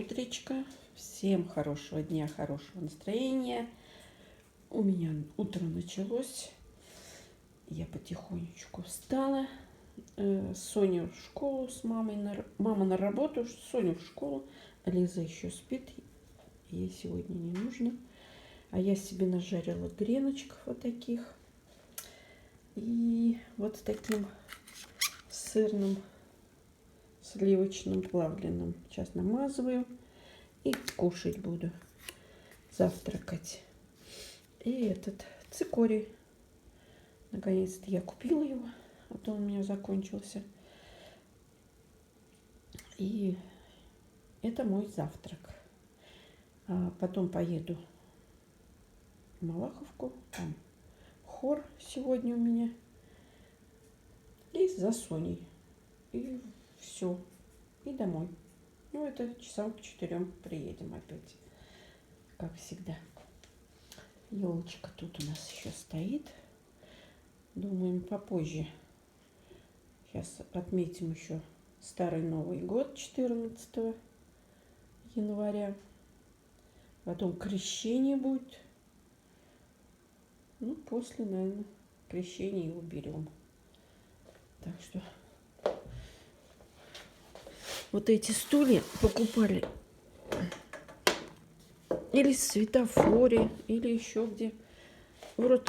утречко. Всем хорошего дня, хорошего настроения. У меня утро началось. Я потихонечку встала. Соня в школу с мамой. Мама на работу, Соня в школу. Лиза еще спит. Ей сегодня не нужно. А я себе нажарила греночков вот таких. И вот таким сырным, сливочным, плавленным. Сейчас намазываю и кушать буду. Завтракать. И этот цикорий. Наконец-то я купила его, а то он у меня закончился. И это мой завтрак. А потом поеду в Малаховку. Там хор сегодня у меня. И за Соней. И все. И домой. Ну, это часам к 4 приедем опять. Как всегда. Елочка тут у нас еще стоит. Думаем, попозже. Сейчас отметим еще Старый Новый год 14 января. Потом крещение будет. Ну, после, наверное, крещения его берем. Так что вот эти стулья покупали или в светофоре, или еще где. Вроде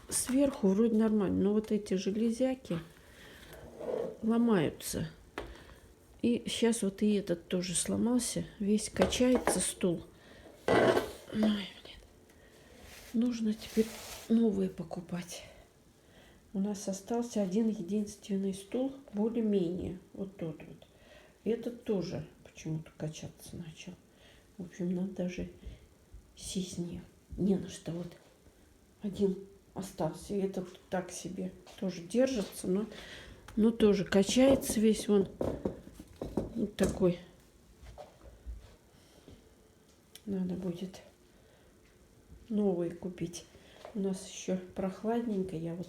сверху вроде нормально, но вот эти железяки ломаются. И сейчас вот и этот тоже сломался. Весь качается стул. Ой, блин. Нужно теперь новые покупать. У нас остался один единственный стул, более-менее. Вот тот вот. И этот тоже почему-то качаться начал. В общем, надо даже сесть не на что. Вот один остался. И этот так себе тоже держится, но тоже качается весь он. Вот такой. Надо будет новый купить. У нас еще прохладненько. Я вот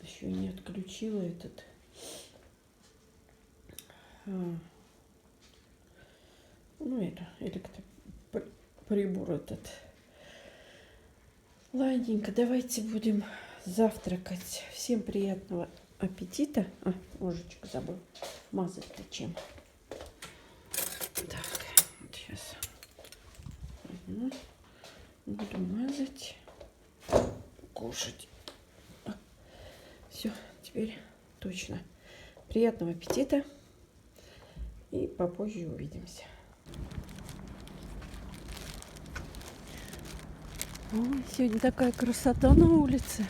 еще не отключила этот электроприбор этот. Ладненько, давайте будем завтракать. Всем приятного аппетита. Ложечку забыл. Мазать-то чем? Так, сейчас буду мазать, кушать. Все, теперь точно. Приятного аппетита. И попозже увидимся. Ой, сегодня такая красота на улице.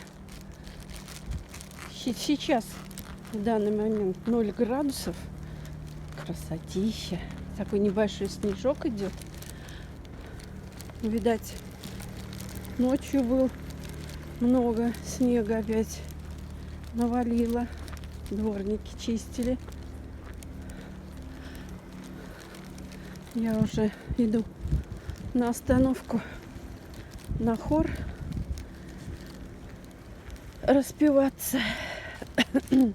Сейчас, в данный момент, 0 градусов. Красотища. Такой небольшой снежок идет. Видать, ночью был много снега опять. Навалило. Дворники чистили. Я уже иду на остановку, на хор распеваться. Ой,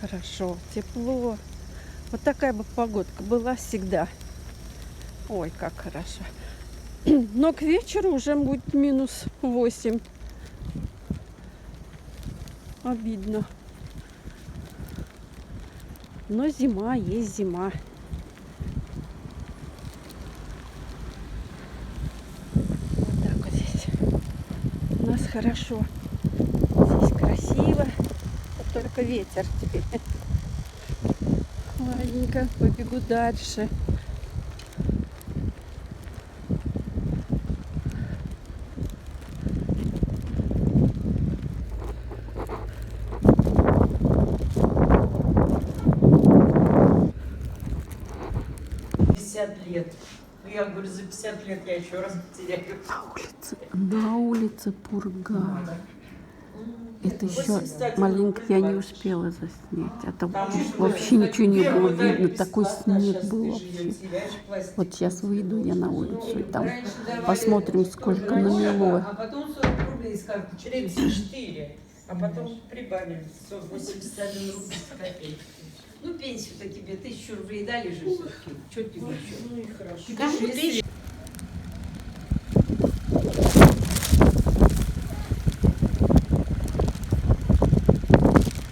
хорошо, тепло. Вот такая бы погодка была всегда. Ой, как хорошо. Но к вечеру уже будет -8. Обидно. Но зима есть зима. Вот так вот здесь. У нас хорошо. Здесь красиво. Только ветер теперь. Ладненько, побегу дальше. Лет. Я говорю, за 50 лет я еще раз потеряю. На улице пурга. Это еще маленько я не успела заснять. А там вообще ничего не было видно. Такой снег был вообще. Вот сейчас выйду я на улицу и там посмотрим, сколько намело. А потом 40 рублей с карты. 34. А потом прибавили 181 рубль с копейками. Ну, пенсию-то тебе 1000 рублей дали же все-таки. Что тебе еще? Ну и хорошо. Да, ну, ты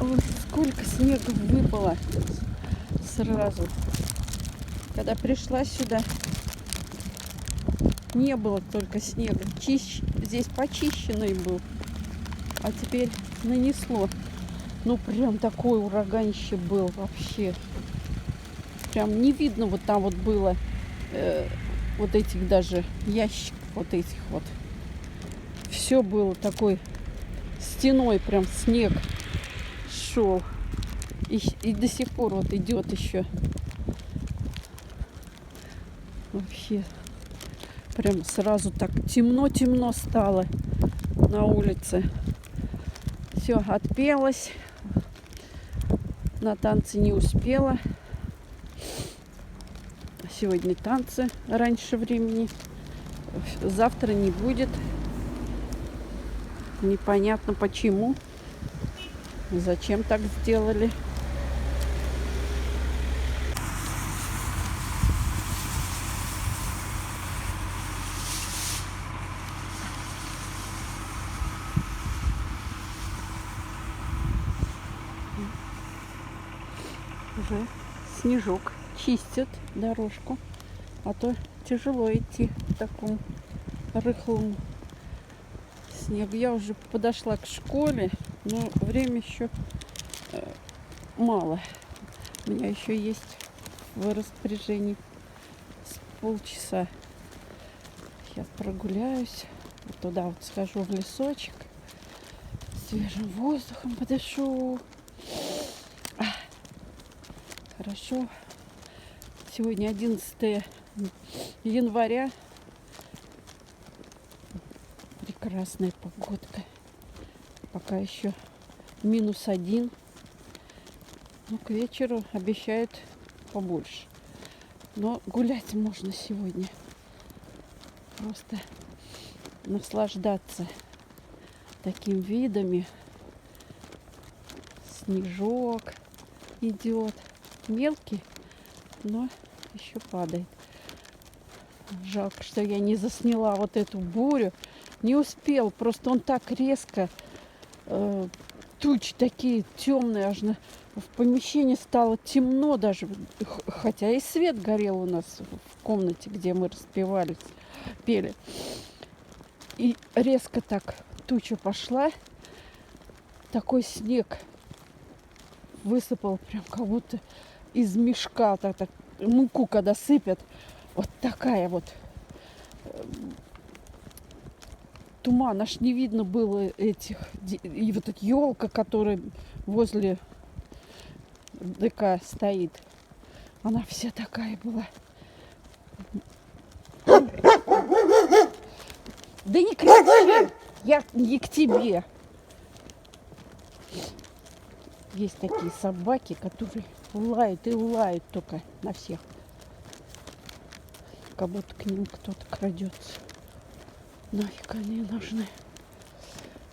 Ой, сколько снега выпало сразу. Когда пришла сюда, не было только снега. Здесь почищенный был. А теперь нанесло. Ну, прям такой ураганище был вообще. Прям не видно, вот там вот было вот этих даже ящиков, вот этих вот. Все было такой стеной, прям снег шел. И до сих пор вот идет еще. Вообще прям сразу так темно-темно стало на улице. Все, отпелась. На танцы не успела. Сегодня танцы раньше времени. Завтра не будет. Непонятно почему. Зачем так сделали. Уже снежок чистят дорожку, а то тяжело идти в таком рыхлом снегу. Я уже подошла к школе, но время еще мало. У меня еще есть в распоряжении с полчаса. Сейчас прогуляюсь, вот туда вот схожу в лесочек, свежим воздухом подышу. Хорошо. Сегодня 11 января. Прекрасная погодка. Пока еще -1. Но к вечеру обещают побольше. Но гулять можно сегодня. Просто наслаждаться такими видами. Снежок идет. Мелкий, но еще падает. Жалко, что я не засняла вот эту бурю. Не успел, просто он так резко, тучи такие темные, аж в помещении стало темно даже, хотя и свет горел у нас в комнате, где мы распевались, пели. И резко так туча пошла, такой снег высыпал, прям как будто из мешка, так муку когда сыпят, вот такая вот туман, аж не видно было этих, и вот эта елка, которая возле ДК стоит, она вся такая была. Да не кричи, я не к тебе. Есть такие собаки, которые лают и лают только на всех. Как будто к ним кто-то крадется. Нафиг они нужны.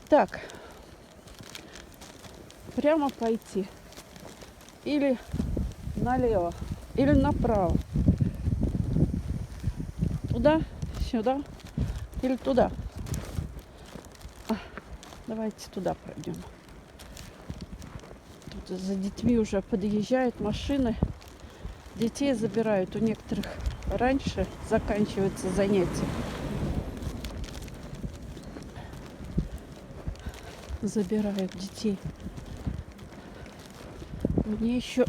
Так. Прямо пойти. Или налево. Или направо. Туда, сюда. Или туда. Давайте туда пройдем. За детьми уже подъезжают машины. Детей забирают. У некоторых раньше заканчиваются занятия. Забирают детей. Мне еще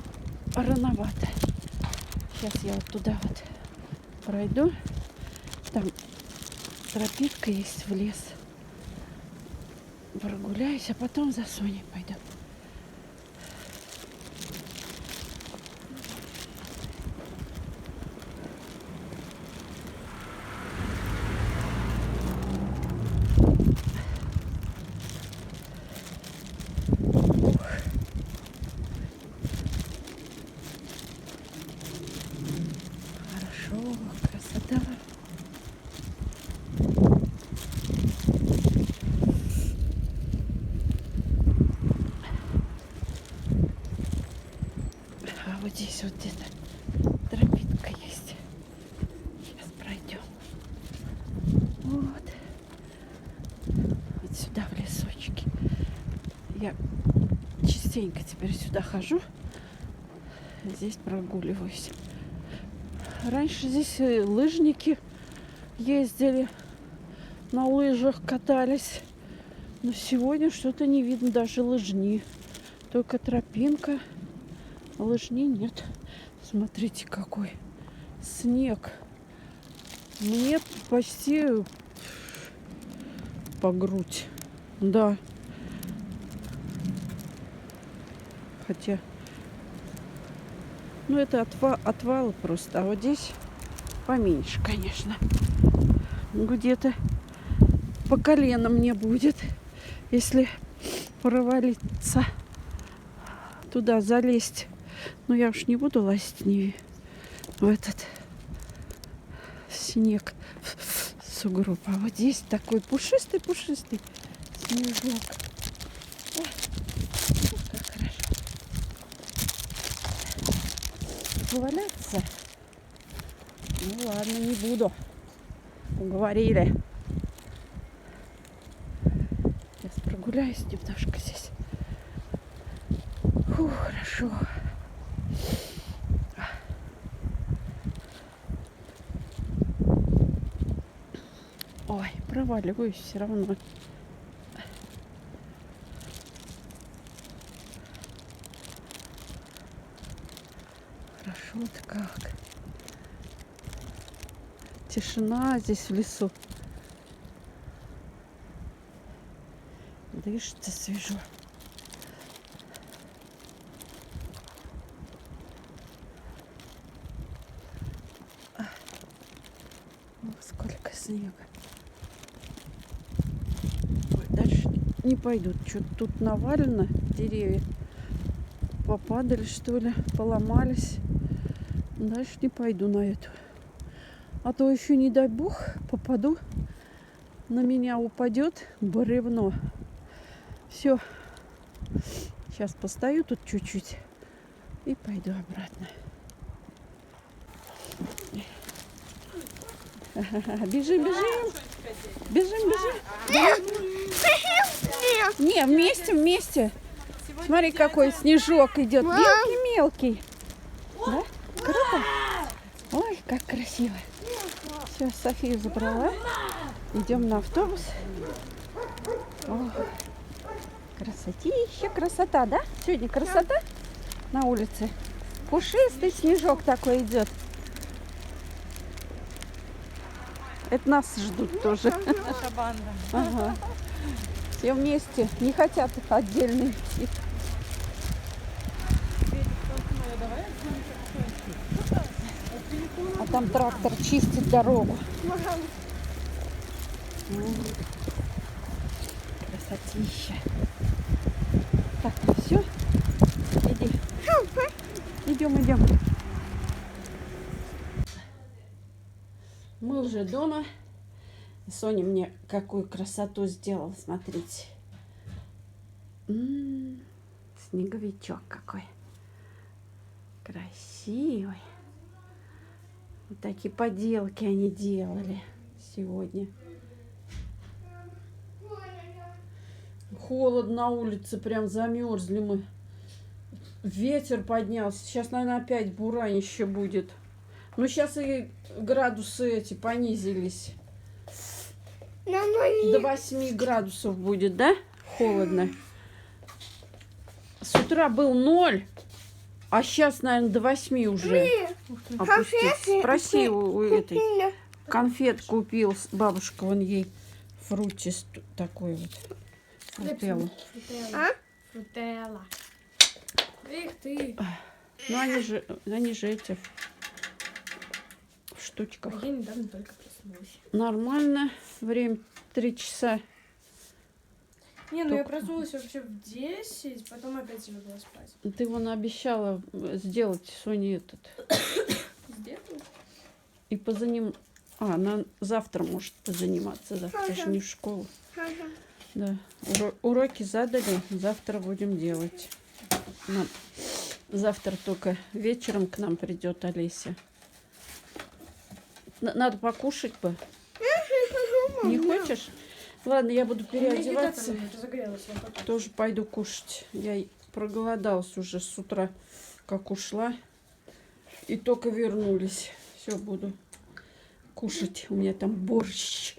рановато. Сейчас я вот туда вот пройду. Там тропинка есть в лес. Прогуляюсь, а потом за Соней пойду. Красота. сюда, в лесочки. Я частенько теперь сюда хожу. Здесь прогуливаюсь. Раньше здесь лыжники ездили, на лыжах катались. Но сегодня что-то не видно даже лыжни. Только тропинка. Лыжни нет. Смотрите, какой снег. Мне почти по грудь. Да. Хотя... Ну, это отвалы просто. А вот здесь поменьше, конечно. Где-то по колено мне будет, если провалиться туда, залезть. Но я уж не буду лазить в этот снег, сугроб. А вот здесь такой пушистый-пушистый снежок. Ой, как хорошо. Валяться? Ну ладно, не буду. Уговорили. Сейчас прогуляюсь немножко здесь. Фу, хорошо. Ой, проваливаюсь все равно. Хорошо-то как. Тишина здесь в лесу. Дышится свежо. О, сколько снега. Ой, дальше не пойдут. Что-то тут навалено деревья. Попадали, что ли, поломались. Дальше не пойду на эту. А то еще, не дай бог, попаду, на меня упадет бревно. Все. Сейчас постою тут чуть-чуть и пойду обратно. Бежим, бежим. Бежим, бежим. Не, вместе. Смотри, какой снежок идет. Мелкий. Да? Круто? Ой, как красиво. Все, Софию забрала. Идем на автобус. О, красотища, красота, да? Сегодня красота на улице. Пушистый снежок такой идет. Это нас ждут тоже. Наша банда. Ага. Все вместе. Не хотят отдельно идти. А там трактор чистит дорогу. Красотища. Так, все. Иди. Идем. Мы уже дома. Соня мне какую красоту сделала. Смотрите. Снеговичок какой. Красивый. Вот такие поделки они делали сегодня. Холодно на улице, прям замерзли мы. Ветер поднялся. Сейчас, наверное, опять буранище будет. Ну, сейчас и градусы эти понизились. До 8 градусов будет, да? Холодно. С утра был 0, а сейчас, наверное, до 8 уже опустился. Спроси у этой. Конфет купил бабушка, вон ей фрутис такой вот. Фрутелла. Фрутелла. Эх ты. Ну, они же эти в штучках. Я недавно только проснулась. Нормально. Время 3 часа. Не, ну я проснулась вообще в 10, потом опять легла спать. Ты вон обещала сделать Соне этот. Сделала? И она завтра может позаниматься. Завтра же не в школу. Да. Уроки задали. Завтра будем делать. Завтра только вечером к нам придет Олеся. Надо покушать бы. Не хочешь? Ладно, я буду У меня еда переодеваться. там разогрелась, я потом. Тоже пойду кушать. Я и проголодалась уже с утра, как ушла. И только вернулись. Все, буду кушать. У меня там борщ.